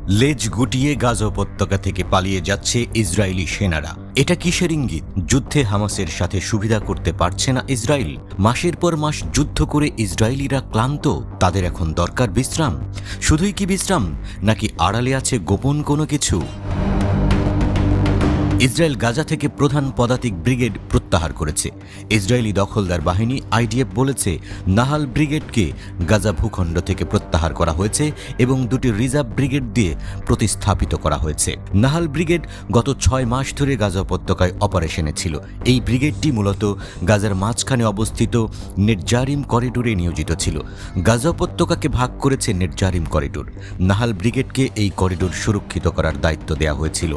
লেজ গুটিয়ে গাজা উপত্যকা থেকে পালিয়ে যাচ্ছে ইসরায়েলি সেনারা। এটা কিসের ইঙ্গিত? যুদ্ধে হামাসের সাথে সুবিধা করতে পারছে না ইসরায়েল। মাসের পর মাস যুদ্ধ করে ইসরায়েলিরা ক্লান্ত, তাদের এখন দরকার বিশ্রাম। শুধুই কি বিশ্রাম, নাকি আড়ালে আছে গোপন কোনো কিছু? ইসরায়েল গাজা থেকে প্রধান পদাতিক ব্রিগেড প্রত্যাহার করেছে। ইসরায়েলি দখলদার বাহিনী আইডিএফ বলেছে নাহাল ব্রিগেডকে গাজা ভূখণ্ড থেকে প্রত্যাহার করা হয়েছে এবং দুটি রিজার্ভ ব্রিগেড দিয়ে প্রতিস্থাপিত করা হয়েছে। নাহাল ব্রিগেড গত 6 মাস ধরে গাজা উপত্যকায় অপারেশনে ছিল। এই ব্রিগেডটি মূলত গাজার মাঝখানে অবস্থিত নেটজারিম করিডোরে নিয়োজিত ছিল। গাজা উপত্যকাকে ভাগ করেছে নেটজারিম করিডোর। নাহাল ব্রিগেডকে এই করিডোর সুরক্ষিত করার দায়িত্ব দেওয়া হয়েছিল।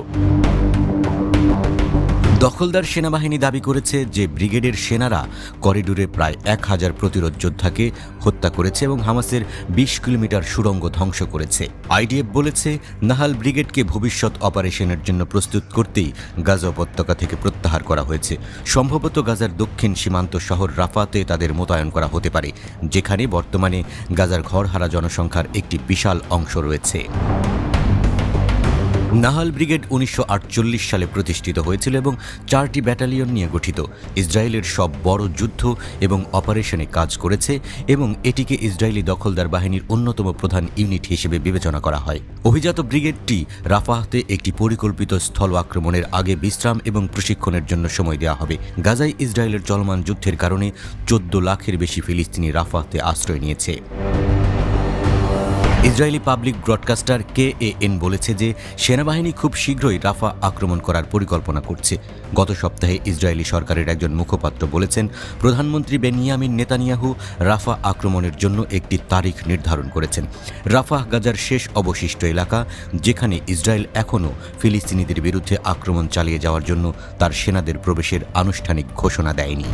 দখলদার সেনাবাহিনী দাবি করেছে যে ব্রিগেডের সেনারা করিডোরে প্রায় 1000 প্রতিরোধ যোদ্ধাকে হত্যা করেছে এবং হামাসের 20 কিলোমিটার সুড়ঙ্গ ধ্বংস করেছে। আইডিএফ বলেছে নাহাল ব্রিগেডকে ভবিষ্যৎ অপারেশনের জন্য প্রস্তুত করতেই গাজা উপত্যকা থেকে প্রত্যাহার করা হয়েছে। সম্ভবত গাজার দক্ষিণ সীমান্ত শহর রাফাতে তাদের মোতায়েন করা হতে পারে, যেখানে বর্তমানে গাজার ঘরহারা জনসংখ্যার একটি বিশাল অংশ রয়েছে। নাহাল ব্রিগেড 1948 সালে প্রতিষ্ঠিত হয়েছিল এবং 4টি ব্যাটালিয়ন নিয়ে গঠিত। ইসরায়েলের সব বড় যুদ্ধ এবং অপারেশনে কাজ করেছে এবং এটিকে ইসরায়েলি দখলদার বাহিনীর অন্যতম প্রধান ইউনিট হিসেবে বিবেচনা করা হয়। অভিজাত ব্রিগেডটি রাফাহতে একটি পরিকল্পিত স্থল আক্রমণের আগে বিশ্রাম এবং প্রশিক্ষণের জন্য সময় দেওয়া হবে। গাজায় ইসরায়েলের চলমান যুদ্ধের কারণে 14 লাখের বেশি ফিলিস্তিনি রাফাহতে আশ্রয় নিয়েছে। ইসরায়েলি পাবলিক ব্রডকাস্টার KAN বলেছে যে সেনাবাহিনী খুব শীঘ্রই রাফা আক্রমণ করার পরিকল্পনা করছে। গত সপ্তাহে ইসরায়েলি সরকারের একজন মুখপাত্র বলেছেন প্রধানমন্ত্রী বেনিয়ামিন নেতানিয়াহু রাফা আক্রমণের জন্য একটি তারিখ নির্ধারণ করেছেন। রাফাহ গাজার শেষ অবশিষ্ট এলাকা, যেখানে ইসরায়েল এখনও ফিলিস্তিনিদের বিরুদ্ধে আক্রমণ চালিয়ে যাওয়ার জন্য তার সেনাদের প্রবেশের আনুষ্ঠানিক ঘোষণা দেয়নি।